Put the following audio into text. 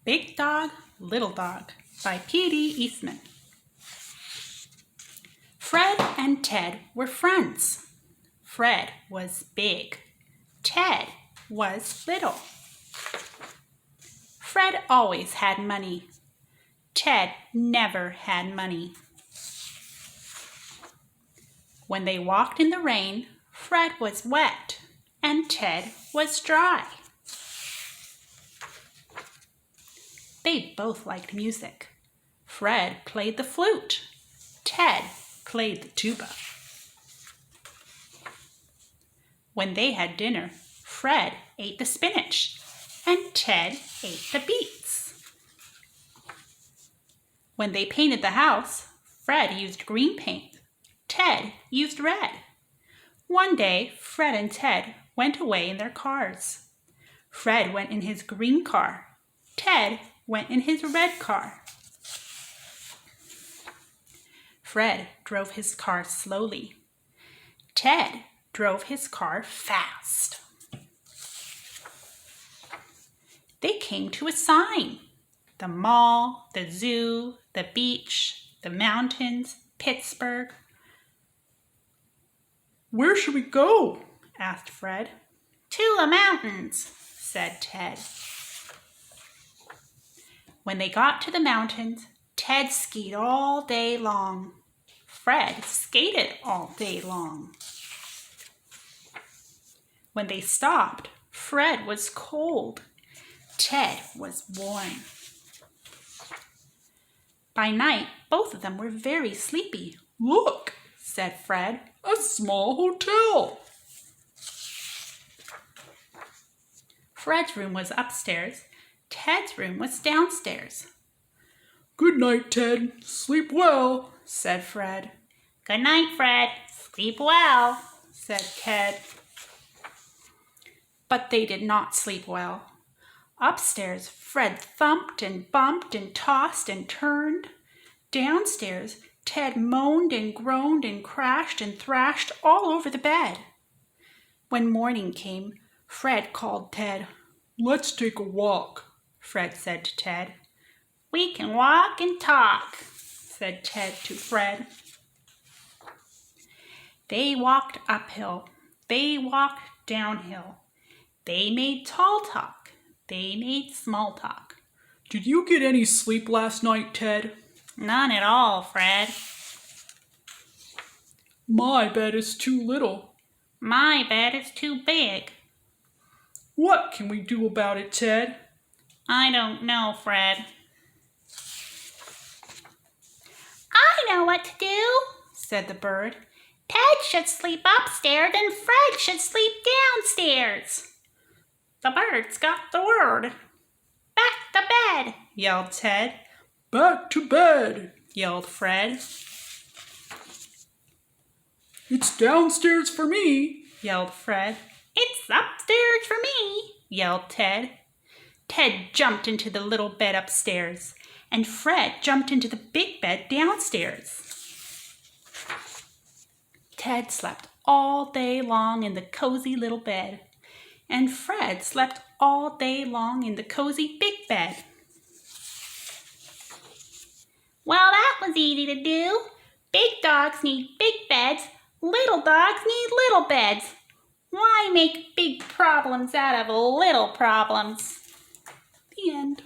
Big Dog, Little Dog by Peter Eastman. Fred and Ted were friends. Fred was big. Ted was little. Fred always had money. Ted never had money. When they walked in the rain, Fred was wet and Ted was dry. They both liked music. Fred played the flute. Ted played the tuba. When they had dinner, Fred ate the spinach and Ted ate the beets. When they painted the house, Fred used green paint. Ted used red. One day, Fred and Ted went away in their cars. Fred went in his green car. Ted went in his red car. Fred drove his car slowly. Ted drove his car fast. They came to a sign. The mall, the zoo, the beach, the mountains, Pittsburgh. "Where should we go?" asked Fred. "To the mountains," said Ted. When they got to the mountains, Ted skied all day long. Fred skated all day long. When they stopped, Fred was cold. Ted was warm. By night, both of them were very sleepy. "Look," said Fred, "a small hotel." Fred's room was upstairs. Ted's room was downstairs. "Good night, Ted. Sleep well," said Fred. "Good night, Fred. Sleep well," said Ted. But they did not sleep well. Upstairs, Fred thumped and bumped and tossed and turned. Downstairs, Ted moaned and groaned and crashed and thrashed all over the bed. When morning came, Fred called Ted. "Let's take a walk," Fred said to Ted. "We can walk and talk," said Ted to Fred. They walked uphill. They walked downhill. They made tall talk. They made small talk. "Did you get any sleep last night, Ted?" "None at all, Fred." "My bed is too little." "My bed is too big." "What can we do about it, Ted?" "I don't know, Fred." "I know what to do," said the bird. "Ted should sleep upstairs and Fred should sleep downstairs." The birds got the word. "Back to bed," yelled Ted. "Back to bed," yelled Fred. "It's downstairs for me," yelled Fred. "It's upstairs for me," yelled Ted. Ted jumped into the little bed upstairs, and Fred jumped into the big bed downstairs. Ted slept all day long in the cozy little bed, and Fred slept all day long in the cozy big bed. "Well, that was easy to do. Big dogs need big beds. Little dogs need little beds. Why make big problems out of little problems?" The end.